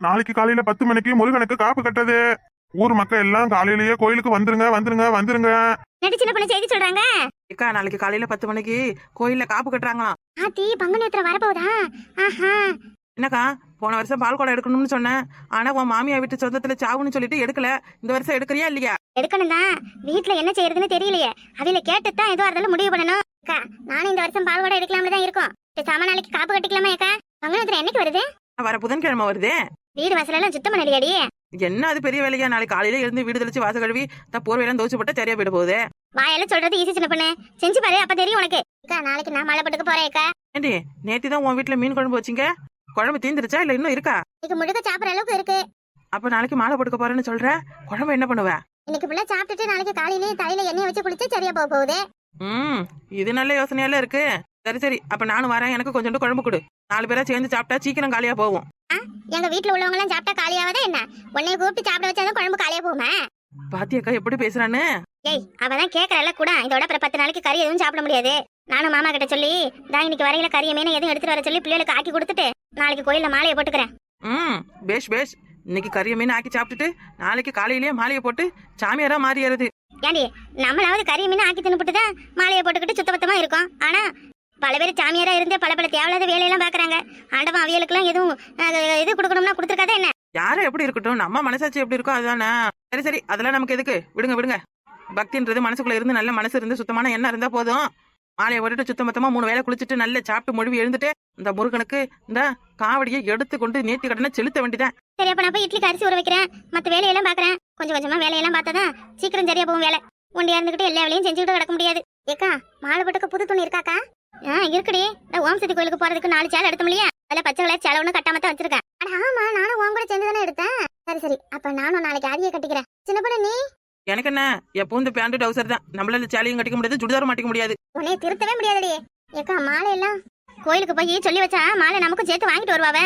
நாளைக்கு காலையில 10 மணிக்கு முருகனுக்கு காப்பு கட்டது. ஊர் மக்கள் எல்லாம் காலையிலேயே கோயிலுக்கு வந்துருங்க வந்துருங்க வந்துருங்க. நெடு சின்ன பொண்ணு செய்தி சொல்றாங்க. அக்கா நாளைக்கு காலையில 10 மணிக்கு கோயில்ல காப்பு கட்டுறாங்களாம். ஆத்தி பங்குனி உத்திரம் வரப்போதா? ஆஹா. என்னக்கா போன வருஷம் பால் குடம் எடுக்கணும்னு சொன்னேன். ஆனா உன் மாமியா வீட்டு சொந்தத்துல சாவுன்னு சொல்லிட்டு எடுக்கல. இந்த வருஷம் எடுக்கறியா இல்லையா? எடுக்கணும் தான். வீட்டுல என்ன செய்யறதுன்னு தெரியலையே. அவில கேட்டுதான் எதுவா இருந்தாலும் முடிவு பண்ணணும். அக்கா நானும் இந்த வருஷம் பால் கூட எடுக்கலாம்னு தான் இருக்கோம். சாம நாளைக்கு காப்பு கட்டிக்கலாமா அக்கா? பங்குனி உத்திரம் என்னைக்கு வருது? வர புதன்கிழமை வருது. வீடு வாசலெல்லாம் சுத்தம் பண்ணலையாடி? என்ன அது பெரிய வேலையா? நாளைக்கு காலையில இருந்து வீடு தெளிச்சு வாச கழுவி போர்வையெல்லாம் தோச்சு போட்டா சரியா போயிட போகுது. வாயெல்லாம் சொல்றது ஈஸி சின்ன பொண்ணு. செஞ்சு பாரு அப்ப தெரியும் உனக்கு. அக்கா நாளைக்கு நான் மலை போட்டுக்கு போறேன் அக்கா. ஏண்டி நேத்தி தான் உன் வீட்டுல மீன் குழம்பு வச்சிங்க. குழம்பு தீந்துருச்சா இல்ல இன்னும் இருக்கா? இது முழுக்க சாப்பிடுற அளவுக்கு இருக்கு. அப்ப நாளைக்கு மாலை போட்டுக்க போறேன்னு சொல்ற. குழம்பு என்ன பண்ணுவ? இன்னைக்கு ஃபுல்லா சாப்பிட்டுட்டு நாளைக்கு காலையிலேயே தலையில எண்ணெய் வச்சு குளிச்சு சரியா போக போகுது. இது நல்ல யோசனையால இருக்கு. சரி சரி அப்ப நானும் வரேன். எனக்கு கொஞ்சோண்டு குழம்பு கொடு. 4 பேரா சேர்ந்து சாப்பிட்டா சீக்கிரம் காலியா போகும். எங்க வீட்டுல உள்ளவங்க எல்லாம் சாப்பிட்டா காலியாவதா என்ன? உன்னைய கூப்பிட்டு சாப்பிட வச்சாதான் குழம்பு காலியா போகுமா? பாத்தியக்கா எப்படி பேசுறான்னு? ஏய் அவதான் கேக்குறல கூட. இதோட அப்புறம் 10 நாளைக்கு கறி எதுவும் சாப்பிட முடியாது. நானும் மாமா கிட்ட சொல்லி தான் இன்னைக்கு வரையில கறிய மீன் எதுவும் எடுத்துட்டு வர சொல்லி பிள்ளைகளுக்கு ஆக்கி கொடுத்துட்டு நாளைக்கு கோயில்ல மாலையை போட்டுக்கிறேன். பேஷ் பேஷ். இன்னைக்கு கறிய மீன் ஆக்கி சாப்பிட்டுட்டு நாளைக்கு காலையிலேயே மாலையை போட்டு சாமியாரா மாறியறது. ஏண்டி நம்மளாவது கறிய மீன் ஆக்கி தின்னுபிட்டுதான் மாலையை போட்டுக்கிட்டு சுத்தபத்தமா இருக்கும். ஆனா பல பேர் சாமியாரா இருந்து பல தேவையில்லாத வேலையெல்லாம் பாக்குறாங்க. ஆண்டவன் அவியலுக்கு எல்லாம் எதுவும் இது கொடுக்கணும்னா கொடுத்துருக்காதா என்ன? யாரும் எப்படி இருக்கட்டும், நம்ம மனசாட்சி எப்படி இருக்கோ அதுதானே. சரி சரி அதெல்லாம் நமக்கு எதுக்கு, விடுங்க விடுங்க. பக்தின்றது மனசுக்குள்ள இருந்து நல்ல மனசு இருந்து சுத்தமான எண்ணம் இருந்தா போதும். மாலையை போட்டுட்டு சுத்தமத்தமா 3 வேளை குளிச்சுட்டு நல்ல சாப்பிட்டு மொழிவி எழுந்துட்டு இந்த முருகனுக்கு இந்த காவடியை எடுத்து கொண்டு நேர்த்தி கடனை செலுத்த வேண்டியதான். சரி அப்ப நான் போய் இட்லிக்கு அரிசி ஊற வைக்கிறேன். மத்த வேலையெல்லாம் பாக்குறேன். கொஞ்சம் கொஞ்சமா வேலையெல்லாம் பார்த்தாதான் சீக்கிரம் சரியா போகும் வேலை. ஒண்டியா இருந்துகிட்டு எல்லா வேலையும் செஞ்சுக்கிட்டு கிடக்க முடியாது. ஏக்கா மாலை போட்டுக்க புது துணி இருக்காக்கா? இருக்குடி. ஓம் சக்தி கோயிலுக்கு போறதுக்கு 4 சேலை எடுத்தோம் இல்லையா? அதுல பச்சை கலர் சேலை ஒண்ணு கட்டாமத்தான் வச்சிருக்கேன். ஆமா நானும் உன் கூட சேர்ந்து தானே எடுத்தேன். சரி சரி அப்ப நானும் நாளைக்கு அதையே கட்டிக்கிறேன். சின்ன பொண்ணு நீ? எனக்கு என்ன எப்பவும் இந்த பேண்ட் டவுசர் தான். நம்மளால சேலையும் கட்டிக்க முடியாது, சுடிதாரும் மாட்டிக்க முடியாது. உன்னை திருத்தவே முடியாதுடி. ஏக்கா மாலை எல்லாம் கோயிலுக்கு போய் சொல்லி வச்சா மாலை நமக்கும் சேர்த்து வாங்கிட்டு வருவாவ.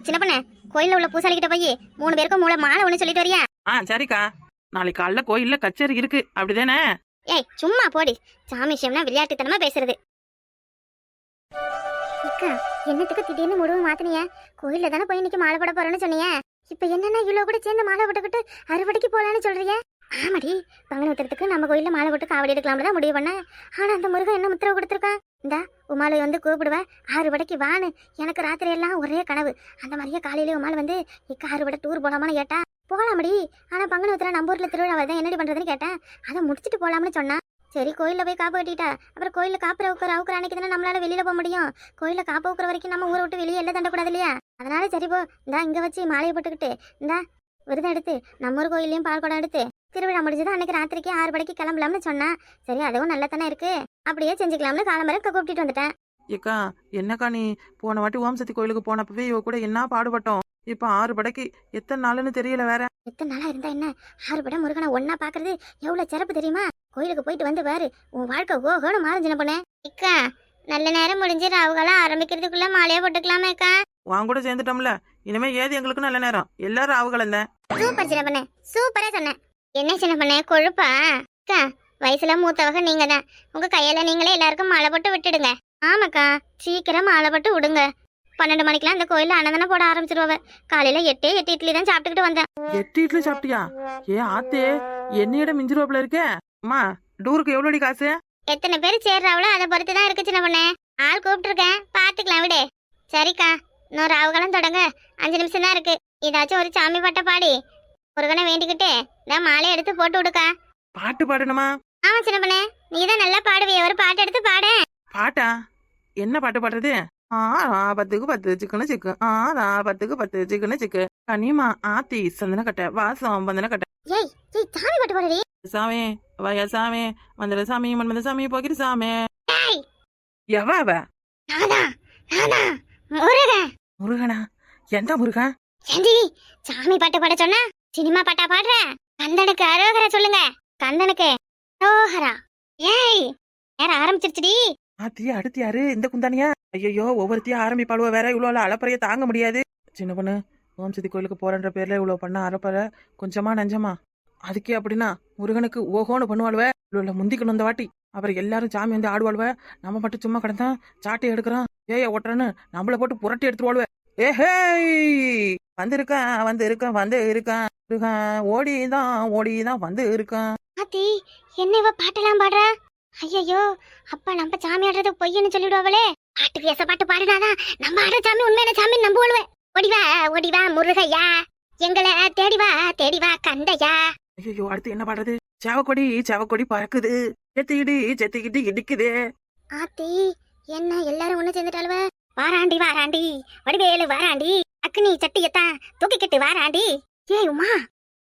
சின்ன பொண்ணு கோயில்ல உள்ள பூசாரி கிட்ட போய் 3 பேருக்கும் மாலை ஒண்ணு சொல்லிட்டு வரியா? சரிக்கா. நாளைக்கு காலைல கோயில்ல கச்சேரி இருக்கு அப்படிதானே? ஏய் சும்மா போடி. சாமி விஷயம்னா விளையாட்டுத்தனமா பேசுறது. அக்கா என்னத்துக்கு திடீர்னு முடிவு மாத்தினிய? கோயில்ல தானே போய் இன்னைக்கு மாலை போட போறேன்னு சொன்னீங்க. இப்ப என்னன்னா இவ்வளவு கூட சேர்ந்து மாலை போட்டுக்கிட்டு அறுவடைக்கு போலான்னு சொல்றீங்க? ஆமாடி பங்குனி உத்திரத்துக்கு நம்ம கோயில்ல மாலை போட்டு காவடி எடுக்கலாம்னு தான் முடிவு பண்ண. ஆனா அந்த முருகன் என்ன உத்தரவு கொடுத்துருக்கான்? இந்த உமாலை வந்து கூப்பிடுவேன் 6 படைக்கு வான்னு. எனக்கு ராத்திரி எல்லாம் ஒரே கனவு. அந்த மாதிரியே காலையிலேயே உமால் வந்து இக்க 6 படை டூர் போலாமான்னு கேட்டா. போகலாமடி ஆனா பங்குனி உத்திரம் நம்ம ஊர்ல திருவிழா தான் என்னடி பண்றதுன்னு கேட்டேன். அதை முடிச்சுட்டு போலாம்னு சொன்னா. சரி கோயில்ல போய் காப்பு கட்டிட்டா அப்புறம் கோயில்ல காப்பு அவுக்குற அன்னைக்கு தானே நம்மளால வெளியில போக முடியும். கோயில்ல காப்பு அவுக்குற வரைக்கும் நம்ம ஊரை விட்டு வெளியே எல்லாம் தண்டக்கூடாது இல்லையா? அதனால சரி போ இந்தா இங்க வச்சு மாலையை போட்டுக்கிட்டு இந்தா விரதம் எடுத்து நம்ம ஊர் கோயிலையும் பால் குடம் எடுத்து திருவிழா முடிஞ்சது அன்னைக்கு ராத்திரிக்கு 6 படைக்கு கிளம்பலாம்னு சொன்னா. சரி அதுவும் நல்லா தானே இருக்கு. அப்படியே செஞ்சுக்கலாம்னு காலம்பரம் கூப்பிட்டு வந்துட்டேன். ஏக்கா என்னக்கா நீ போன வாட்டி ஓம் சக்தி கோயிலுக்கு போனப்பவே இவ கூட என்ன பாடுபட்டோம். இப்ப 6 படைக்கு எத்தனை நாளுன்னு தெரியல. வேற எத்தனை நாளா இருந்தா என்ன? 6 படம் முருகனை ஒன்னா பாக்குறது எவ்வளவு சிறப்பு தெரியுமா? கோயிலுக்கு போயிட்டு வந்து பாரு உன் வாழ்க்கை ஓகோன்னு மாறும் சின்ன பொண்ணு. இக்கா நல்ல நேரம் முடிஞ்சு ராவுகாலம் ஆரம்பிக்கிறதுக்குள்ள மாலையா போட்டுக்கலாமா அக்கா? வாங்க கூட சேர்ந்துட்டோம்ல. இனிமே ஏது எங்களுக்கு நல்ல நேரம். எல்லாரும் ராவுகாலம் தான். சூப்பர் சின்ன பொண்ணு சூப்பரா சொன்னேன். என்ன சின்ன பொண்ணு கொழுப்பா? அக்கா வயசுல மூத்தவக நீங்க தான். உங்க கையில நீங்களே எல்லாருக்கும் மாலை போட்டு விட்டுடுங்க. ஆமாக்கா சீக்கிரம் மாலை போட்டு விடுங்க. 12 மணிக்கெல்லாம் அந்த கோயில்ல அன்னதானம் போட ஆரம்பிச்சிருவாங்க. காலையில 8 இட்லி தான் சாப்பிட்டுக்கிட்டு வந்தேன். 8 இட்லி சாப்பிட்டியா? ஆத்தே என்னையிட மிஞ்சிருவாப்புல இருக்கே. அம்மா டூருக்கு எவ்வளோடி காசு? எத்தனை பேர் சேர்றாவளோ அதை பொறுத்து தான் இருக்கு சின்ன பொண்ணு. ஆள் கூப்பிட்டு இருக்கேன் பாத்துக்கலாம் விடு. சரிக்கா இன்னும் ராவுகாலம் தொடங்க 5 நிமிஷம் தான் இருக்கு. ஏதாச்சும் ஒரு சாமி பாட்டை பாடி முருகனை வேண்டிக்கிட்டு நான் மாலை எடுத்து போட்டு விடுக்கா. பாட்டு பாடணுமா? ஆமா சின்ன பொண்ணு நீதான் நல்லா பாடுவிய. ஒரு பாட்டு எடுத்து பாடு. பாட்டா? என்ன பாட்டு பாடுறது? 10க்கு 10 சிக்கனு சிக்கு 10க்கு 10 சிக்கனு சிக்கு கனிமா ஆத்தி சந்தன கட்ட வாசம் வந்தன கட்ட. ஏய் ஏய் சாமி பாட்டு பாடுடி. சாமி வய சாமி வந்தர சாமி மன்மத சாமி போகிற சாமி. ஏய் எவ அவ? நானா முருகன். முருகனா? எந்த முருகன்? செஞ்சி சாமி பாட்டு பாட சொன்னா சினிமா பாட்டா பாடுற? கந்தனுக்கு அரோகரா சொல்லுங்க. கந்தனுக்கு அரோகரா. ஏய் நேரம் ஆரம்பிச்சிருச்சுடி. ஆத்தி அடுத்து யாரு? இந்த குந்தானியா? ஐயோ ஒவ்வொருத்தையும் ஆரம்பிப்பாளுவ வேற. இவ்வளவு அளப்பறைய தாங்க முடியாது. சின்ன பொண்ணு ஓம் சக்தி கோயிலுக்கு போறன்ற பேர்ல இவ்வளவு பண்ண அறப்பற கொஞ்சமா நஞ்சமா? அதுக்கே அப்படின்னா முருகனுக்கு ஓஹோன்னு பண்ணுவாளுவ. இவ்வளவு முந்திக்கணும் இந்த வாட்டி. அப்புறம் எல்லாரும் சாமி வந்து ஆடுவாளுவ. நம்ம மட்டும் சும்மா கிடந்தா சாட்டை எடுக்கிறோம் ஏய ஓட்டுறன்னு நம்மள போட்டு புரட்டி எடுத்துருவாளுவ. ஏஹே வந்திருக்கேன் வந்திருக்கேன் வந்து இருக்கேன் ஓடிதான் வந்து இருக்கேன். ஆத்தி என்ன இவ பாட்டெல்லாம் பாடுறா? ஐயோ அப்ப நம்ம சாமி ஆடுறது பொய்ன்னு சொல்லிடுவாங்களே. பாட்டு பேச பாட்டு பாடுனாதான் நம்ம ஆடுற சாமி உண்மையான சாமி நம்புவோம். ஓடிவா முருகையா, எங்களை தேடிவா கந்தையா. ஐயோ அடுத்து என்ன பாடுறது? செவக்கொடி பறக்குது, செத்திக்கிட்டு இடிக்குது. ஆத்தி என்ன எல்லாரும் ஒண்ணு சேர்ந்துட்டாளுவ? வாராண்டி வடிவேலு வாராண்டி, அக்னி சட்டியத்தான் தூக்கிக்கிட்டு வாராண்டி. ஏய் உமா,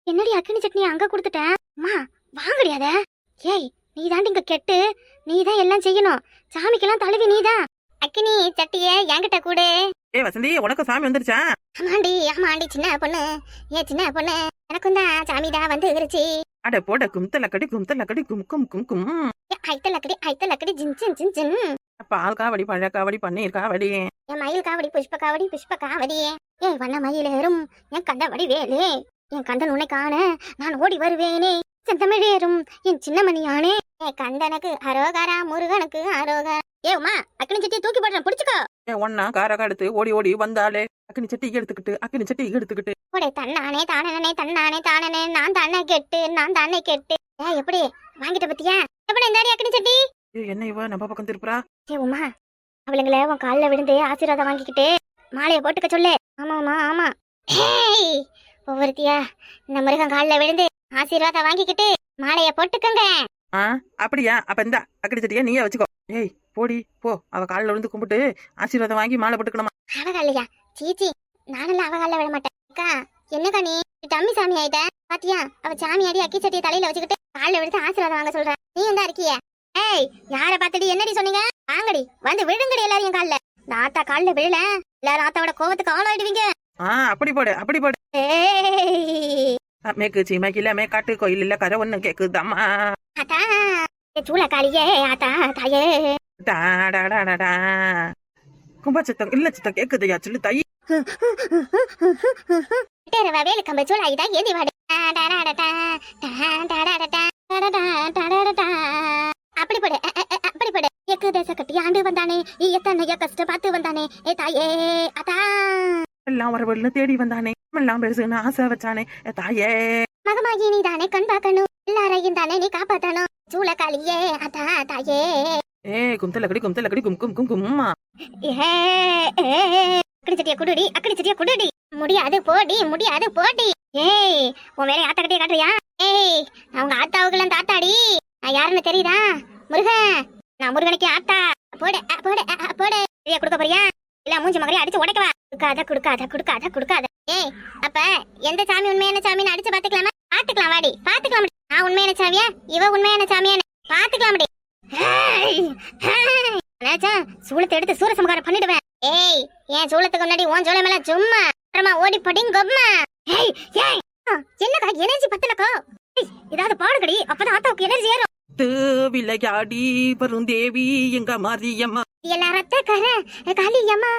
என்னடி அக்னி சட்னி அங்க கொடுத்துட்ட? அம்மா வாங்கடியாத. ஏய் நீ தாண்டி இங்க கெட்டு, நீ தான் எல்லாம் செய்யணும். சாமிக்கெல்லாம் தழுவி நீதான். அக்னி சட்டிய என்கிட்ட கூட. ஏ வசந்தி, உனக்கு சாமி வந்துருச்சா? ஆமாண்டி சின்ன பொண்ணு, சின்ன பொண்ணு எனக்கும் தான் சாமி தான் வந்து இருச்சு. அட போட கும்தலக்கடி கும். ஐத்தலக்கடி ஜின். பால் காவடி, பழ காவடி, பன்னீர் காவடி, என் மயில் காவடி, புஷ்ப காவடி. ஏய் வண்ண மயிலேறும் என் கண்டவடி வேலே, என் கண்டன் உன்னை காண நான் ஓடி வருவேனே. செந்தமிழேறும் என் சின்னமணியானே, என் கண்டனுக்கு அரோகரா, முருகனுக்கு அரோகரா. ஏ உமா, அக்னி சட்டியை தூக்கி போடுறேன் புடிச்சுக்கோ. ஒன்னா காரக எடுத்து ஓடி வந்தாலே அக்னி சட்டி எடுத்துக்கிட்டு போடே தன்னானே தானே நான் தானே கெட்டு. ஏ எப்படி வாங்கிட்ட பத்தியா? எப்படி இந்த அக்னி சட்டி? என்ன இவ நம்ம பக்கம் திருப்புறா? ஏ உமா, அவளுங்கள உன் காலில் விழுந்து ஆசீர்வாதம் வாங்கிக்கிட்டு மாலையை போட்டுக்க சொல்லு. ஆமா. ஒவ்வொருத்தியா இந்த முருகன் காலில் விழுந்து ஆசீர்வாதம் வாங்கிக்கிட்டு மாலையை போட்டுக்கங்க. அப்படியா? அப்ப இந்த அக்னி சட்டியா நீயே வச்சுக்கோ. ஏய் போடி போ, அவ காலில் விழுந்து கும்பிட்டு ஆசீர்வாதம் வாங்கி மாலை போட்டுக்கணுமா? அவகாலையா? சீச்சி, நானெல்லாம் அவகால விட மாட்டேன். அக்கா என்னக்கா நீ டம்மி சாமி ஆயிட்ட பாத்தியா? அவ சாமியாடி அக்கி சட்டியை தலையில வச்சுக்கிட்டு காலில் விழுந்து ஆசீர்வாதம் வாங்க சொல்ற. நீ எந்த இருக்கிய? ஏய் யார பாத்துட்டு என்னடி சொன்னீங்க? வாங்கடி வந்து விழுங்கடி எல்லாரும் என் காலில். ஆத்தா காலில் விழல, எல்லாரும் ஆத்தாவோட கோவத்துக்கு ஆளாயிடுவீங்க. அப்படி போடு. மேக்கு சீமைக்கில மேக்காட்டு கோயில் இல்ல கரை ஒண்ணு கேக்குதாமா. ஆத்தா சூளக்காளியே, ஆத்தா தாயே. கும்பச்சத்தம் இல்ல சித்தம் கேக்குதையா சொல்லு தாயி. வேலு கம்ப சூளாயிதா ஏந்தி வாடு. அப்படி போடு. எக்கு தேச கட்டி ஆண்டு வந்தானே, எத்தனைய கஷ்டம் பார்த்து வந்தானே. ஏ தாயே அதா எல்லாம் வரவள்னு தேடி வந்தானே, எல்லாம் பெருசுன்னு ஆசை வச்சானே. ஏ தாயே மகமாகி நீ தானே கண் பார்க்கணும், எல்லாரையும் தானே நீ காப்பாத்தணும். சூளக்காளியே அதா தாயே. ஏ கும்தலக்கடி கும்மா. அக்கடி சட்டிய குடுடி. முடியாது போடி. ஏய் உன் வேலை ஆத்தாக்கிட்டே காட்டுறியா? ஏய் நான் உங்க ஆத்தாவுக்குலாம் தாத்தாடி. நான் யாருன்னு தெரியுதா? முருகன், நான் முருகனுக்கு ஆத்தா. போடு கொடுக்க போறியா? இல்ல மூஞ்சி மகரையும் அடிச்சு உடைக்கவா? கொடுக்காத. ஏய் அப்ப எந்த சாமி உண்மையான சாமின்னு அடிச்சு பாத்துக்கலாமா? பாத்துக்கலாம் வாடி, பாத்துக்கலாம். நான் உண்மையான சாமியா, இவ உண்மையான சாமியான்னு பாத்துக்கலாம். சூளத்தை எடுத்து சூரசம்காரம் பண்ணிடுவேன். ஏய் ஏன் சூளத்துக்கு முன்னாடி உன் சோளம் மேல சும்மா ஓடி படிங்கம்மா. என்னக்கா எனர்ஜி பத்தலக்கா? ஏதாவது பாடுகடி, அப்பதான் ஆத்தாவுக்கு எனர்ஜி ஏறும். விளையாடி வரும் தேவி எங்க மாரியம்மா, எல்லாம் ரத்த கரை காளியம்மா.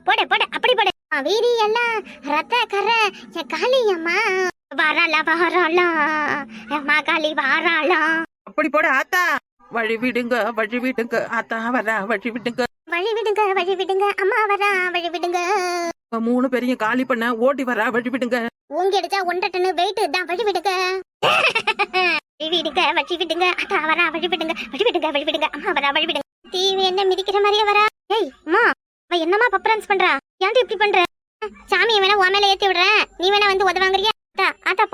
போட அப்படி போட. வீரி எல்லாம் ரத்த கரை காளியம்மா. வாராளா மகாளி வாராளா. அப்படி போட ஆத்தா. வழி விடுங்க ஆத்தா வரா. வழி விடுங்க அம்மா வரா. வழி விடுங்க. 3 பேரையும் காலி பண்ண ஓடி வரா. வழி விடுங்க. ஊங்கி அடிச்சா 1 டன் வெயிட் தான். வழி விடுங்க அத்தா வரா. வழி விடுங்க அம்மா வரா. வழி விடுங்க. தீவி என்ன மிதிக்கிற மாதிரியே வரா. ஏய் அம்மா, அவ என்னமா பப்பரன்ஸ் பண்றா? ஏன்டி இப்படி பண்ற? சாமியை வேணா உன் மேல ஏத்தி விடுறேன், நீ வேணா வந்து உதவாங்கறியா? ஆத்தா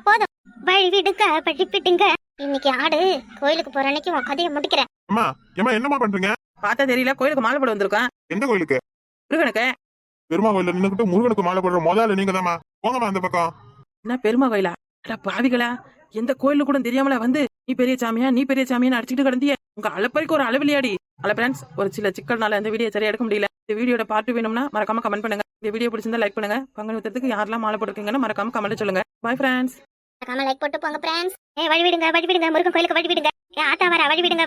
போதும். வழி விடுங்க. இன்னைக்கு ஆடு கோயிலுக்கு போற அன்னைக்கு உன் கதையை முடிக்கிறேன். அம்மா என்னமா பண்றீங்க? பார்த்தா தெரியல, கோயிலுக்கு மாலை போட வந்திருக்கேன். எந்த கோயிலுக்கு? முருகனுக்கு. பெருமா கோயில நின்னுக்கிட்டு முருகனுக்கு மாலை போடுற முதல்ல நீங்க தாமா. போங்கம்மா அந்த பக்கம். என்ன பெருமா கோயிலா? பாவிகளா, எந்த கோயிலு கூட தெரியாமல வந்து நீ பெரிய சாமியான்னு அடிச்சுட்டு கிடந்திய. உங்க அளப்பறிக்கு ஒரு அளவிலியாடி. ஃப்ரெண்ட்ஸ், ஒரு சில சிக்கல்னால இந்த வீடியோ சரியா எடுக்க முடியல. இந்த வீடியோட பார்ட் வேணும்னா மறக்காம கமெண்ட் பண்ணுங்க. இந்த வீடியோ பிடிச்சிருந்தா லைக் பண்ணுங்க. பங்குனி உத்திரத்துக்கு யாரெல்லாம் மாலை போட்டுருக்கீங்கன்னு மறக்காம கமெண்ட் சொல்லுங்க. Bye friends. மறக்காம லைக் போட்டு போங்க ஃப்ரெண்ட்ஸ். வழி விடுங்க முருகன் கோயிலுக்கு வழி விடுங்க. ஆத்தா வரா. வழி விடுங்க.